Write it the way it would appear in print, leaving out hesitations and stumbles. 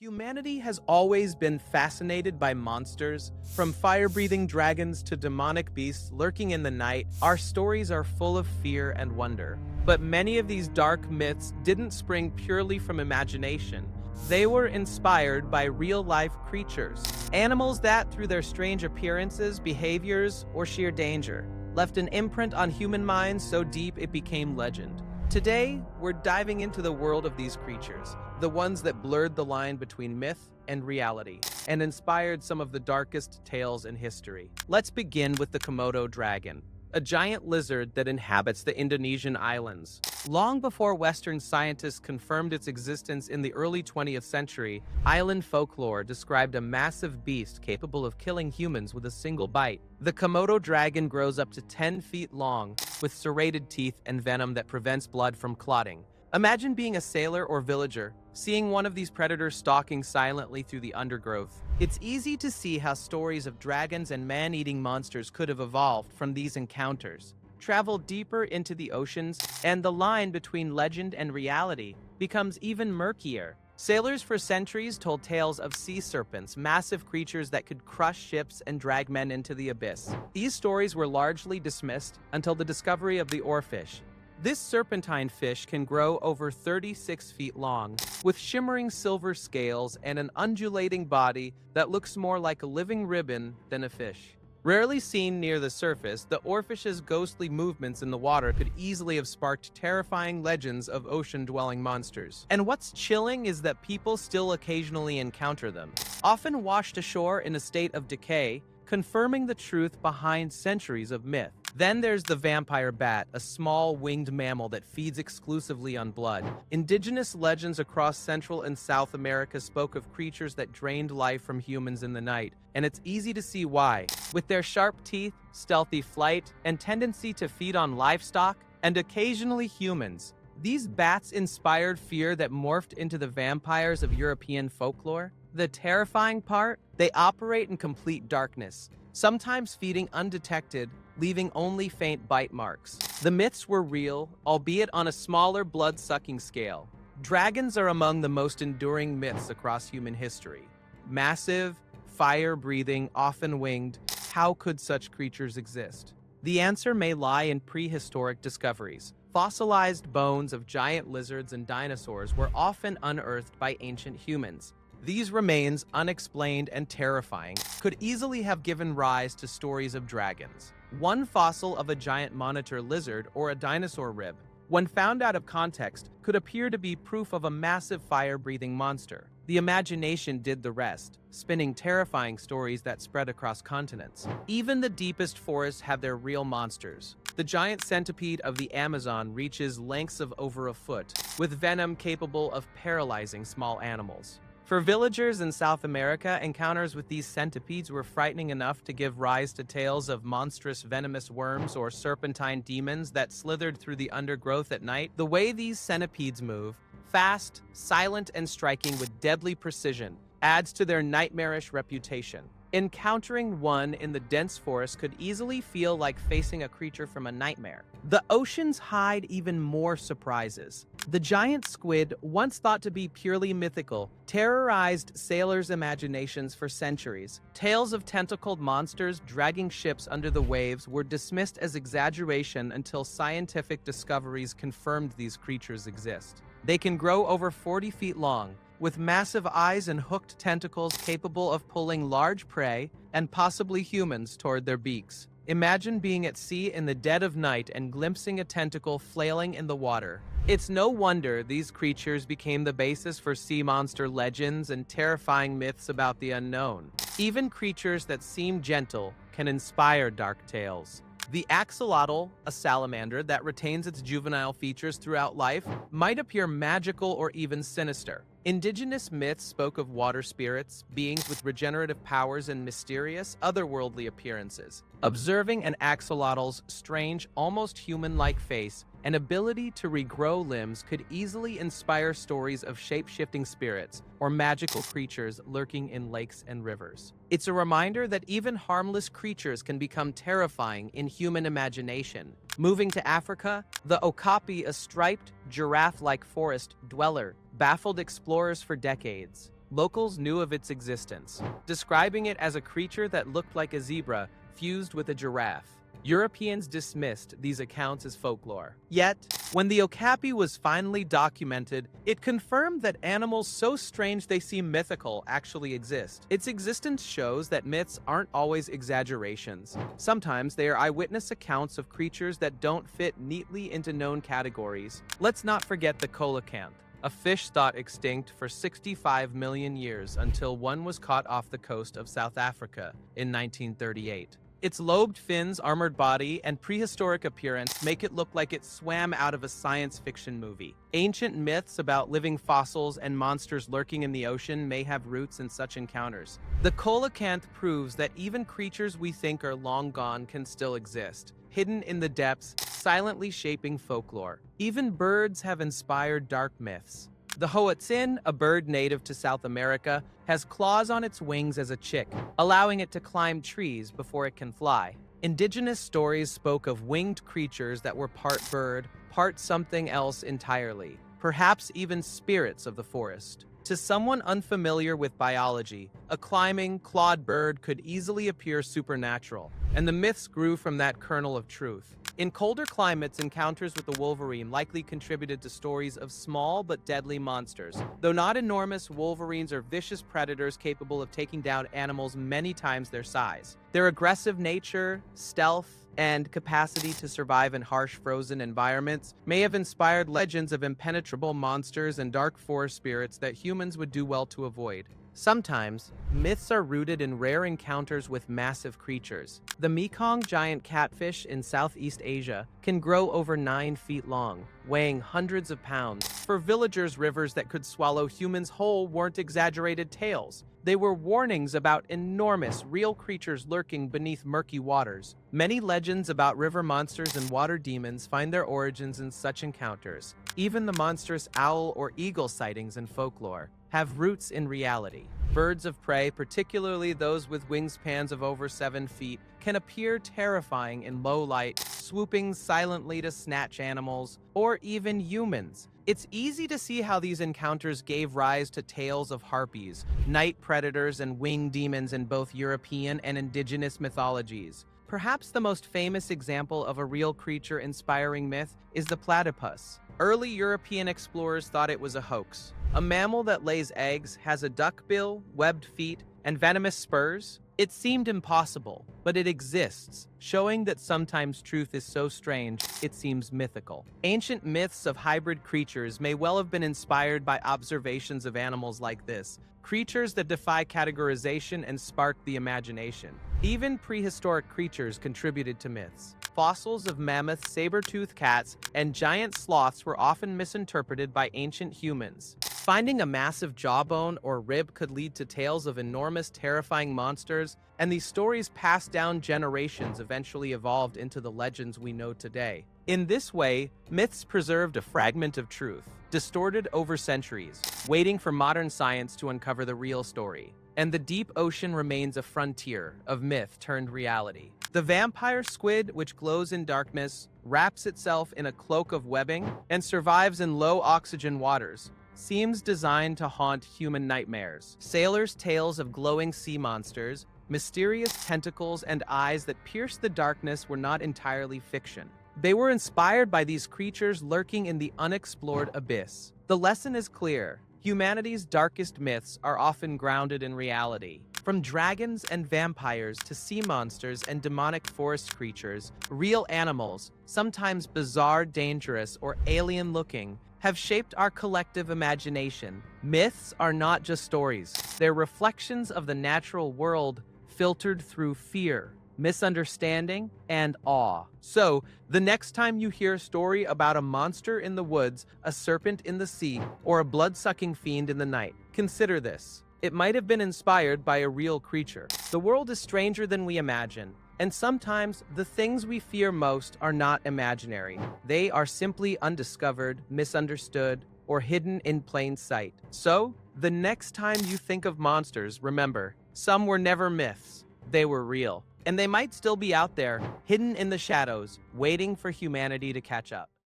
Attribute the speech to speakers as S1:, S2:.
S1: Humanity has always been fascinated by monsters. From fire-breathing dragons to demonic beasts lurking in the night, our stories are full of fear and wonder. But many of these dark myths didn't spring purely from imagination. They were inspired by real-life creatures. Animals that, through their strange appearances, behaviors, or sheer danger, left an imprint on human minds so deep it became legend. Today, we're diving into the world of these creatures, the ones that blurred the line between myth and reality, and inspired some of the darkest tales in history. Let's begin with the Komodo dragon, a giant lizard that inhabits the Indonesian islands. Long before Western scientists confirmed its existence in the early 20th century, island folklore described a massive beast capable of killing humans with a single bite. The Komodo dragon grows up to 10 feet long, with serrated teeth and venom that prevents blood from clotting. Imagine being a sailor or villager, seeing one of these predators stalking silently through the undergrowth. It's easy to see how stories of dragons and man-eating monsters could have evolved from these encounters. Travel deeper into the oceans, and the line between legend and reality becomes even murkier. Sailors for centuries told tales of sea serpents, massive creatures that could crush ships and drag men into the abyss. These stories were largely dismissed until the discovery of the oarfish. This serpentine fish can grow over 36 feet long, with shimmering silver scales and an undulating body that looks more like a living ribbon than a fish. Rarely seen near the surface, the oarfish's ghostly movements in the water could easily have sparked terrifying legends of ocean-dwelling monsters. And what's chilling is that people still occasionally encounter them, often washed ashore in a state of decay, confirming the truth behind centuries of myth. Then there's the vampire bat, a small winged mammal that feeds exclusively on blood. Indigenous legends across Central and South America spoke of creatures that drained life from humans in the night, and it's easy to see why. With their sharp teeth, stealthy flight, and tendency to feed on livestock, and occasionally humans, these bats inspired fear that morphed into the vampires of European folklore. The terrifying part? They operate in complete darkness, sometimes feeding undetected, leaving only faint bite marks. The myths were real, albeit on a smaller blood-sucking scale. Dragons are among the most enduring myths across human history. Massive, fire-breathing, often winged, how could such creatures exist? The answer may lie in prehistoric discoveries. Fossilized bones of giant lizards and dinosaurs were often unearthed by ancient humans. These remains, unexplained and terrifying, could easily have given rise to stories of dragons. One fossil of a giant monitor lizard or a dinosaur rib, when found out of context, could appear to be proof of a massive fire-breathing monster. The imagination did the rest, spinning terrifying stories that spread across continents. Even the deepest forests have their real monsters. The giant centipede of the Amazon reaches lengths of over a foot, with venom capable of paralyzing small animals. For villagers in South America, encounters with these centipedes were frightening enough to give rise to tales of monstrous venomous worms or serpentine demons that slithered through the undergrowth at night. The way these centipedes move, fast, silent, and striking with deadly precision, adds to their nightmarish reputation. Encountering one in the dense forest could easily feel like facing a creature from a nightmare. The oceans hide even more surprises. The giant squid, once thought to be purely mythical, terrorized sailors' imaginations for centuries. Tales of tentacled monsters dragging ships under the waves were dismissed as exaggeration until scientific discoveries confirmed these creatures exist. They can grow over 40 feet long, with massive eyes and hooked tentacles capable of pulling large prey and possibly humans toward their beaks. Imagine being at sea in the dead of night and glimpsing a tentacle flailing in the water. It's no wonder these creatures became the basis for sea monster legends and terrifying myths about the unknown. Even creatures that seem gentle can inspire dark tales. The axolotl, a salamander that retains its juvenile features throughout life, might appear magical or even sinister. Indigenous myths spoke of water spirits, beings with regenerative powers and mysterious, otherworldly appearances. Observing an axolotl's strange, almost human-like face and ability to regrow limbs could easily inspire stories of shape-shifting spirits or magical creatures lurking in lakes and rivers. It's a reminder that even harmless creatures can become terrifying in human imagination. Moving to Africa, the okapi, a striped, giraffe-like forest dweller, baffled explorers for decades. locals knew of its existence, describing it as a creature that looked like a zebra fused with a giraffe. Europeans dismissed these accounts as folklore. Yet, when the okapi was finally documented, it confirmed that animals so strange they seem mythical actually exist. Its existence shows that myths aren't always exaggerations. Sometimes they are eyewitness accounts of creatures that don't fit neatly into known categories. Let's not forget the coelacanth, a fish thought extinct for 65 million years until one was caught off the coast of South Africa in 1938. Its lobed fins, armored body, and prehistoric appearance make it look like it swam out of a science fiction movie. Ancient myths about living fossils and monsters lurking in the ocean may have roots in such encounters. The coelacanth proves that even creatures we think are long gone can still exist, hidden in the depths, silently shaping folklore. Even birds have inspired dark myths. The hoatzin, a bird native to South America, has claws on its wings as a chick, allowing it to climb trees before it can fly. Indigenous stories spoke of winged creatures that were part bird, part something else entirely, perhaps even spirits of the forest. To someone unfamiliar with biology, a climbing, clawed bird could easily appear supernatural, and the myths grew from that kernel of truth. In colder climates, encounters with the wolverine likely contributed to stories of small but deadly monsters. Though not enormous, wolverines are vicious predators capable of taking down animals many times their size. Their aggressive nature, stealth, and capacity to survive in harsh frozen environments may have inspired legends of impenetrable monsters and dark forest spirits that humans would do well to avoid. Sometimes, myths are rooted in rare encounters with massive creatures. The Mekong giant catfish in Southeast Asia can grow over 9 feet long, weighing hundreds of pounds. For villagers, rivers that could swallow humans whole weren't exaggerated tales. They were warnings about enormous, real creatures lurking beneath murky waters. Many legends about river monsters and water demons find their origins in such encounters. Even the monstrous owl or eagle sightings in folklore have roots in reality. Birds of prey, particularly those with wingspans of over 7 feet, can appear terrifying in low light, swooping silently to snatch animals, or even humans. It's easy to see how these encounters gave rise to tales of harpies, night predators, and winged demons in both European and indigenous mythologies. Perhaps the most famous example of a real creature inspiring myth is the platypus. Early European explorers thought it was a hoax. A mammal that lays eggs, has a duck bill, webbed feet, and venomous spurs? It seemed impossible, but it exists, showing that sometimes truth is so strange it seems mythical. Ancient myths of hybrid creatures may well have been inspired by observations of animals like this, creatures that defy categorization and spark the imagination. Even prehistoric creatures contributed to myths. Fossils of mammoths, saber-toothed cats, and giant sloths were often misinterpreted by ancient humans. Finding a massive jawbone or rib could lead to tales of enormous, terrifying monsters, and these stories passed down generations eventually evolved into the legends we know today. In this way, myths preserved a fragment of truth, distorted over centuries, waiting for modern science to uncover the real story. And the deep ocean remains a frontier of myth turned reality. The vampire squid, which glows in darkness, wraps itself in a cloak of webbing, and survives in low-oxygen waters, seems designed to haunt human nightmares. Sailors' tales of glowing sea monsters, mysterious tentacles, and eyes that pierce the darkness were not entirely fiction. They were inspired by these creatures lurking in the unexplored abyss. The lesson is clear. Humanity's darkest myths are often grounded in reality. From dragons and vampires to sea monsters and demonic forest creatures, real animals, sometimes bizarre, dangerous, or alien-looking, have shaped our collective imagination. Myths are not just stories. They're reflections of the natural world filtered through fear, misunderstanding, and awe. So, the next time you hear a story about a monster in the woods, a serpent in the sea, or a blood-sucking fiend in the night, consider this. It might have been inspired by a real creature. The world is stranger than we imagine, and sometimes the things we fear most are not imaginary. They are simply undiscovered, misunderstood, or hidden in plain sight. So, the next time you think of monsters, remember, some were never myths. They were real. And they might still be out there, hidden in the shadows, waiting for humanity to catch up.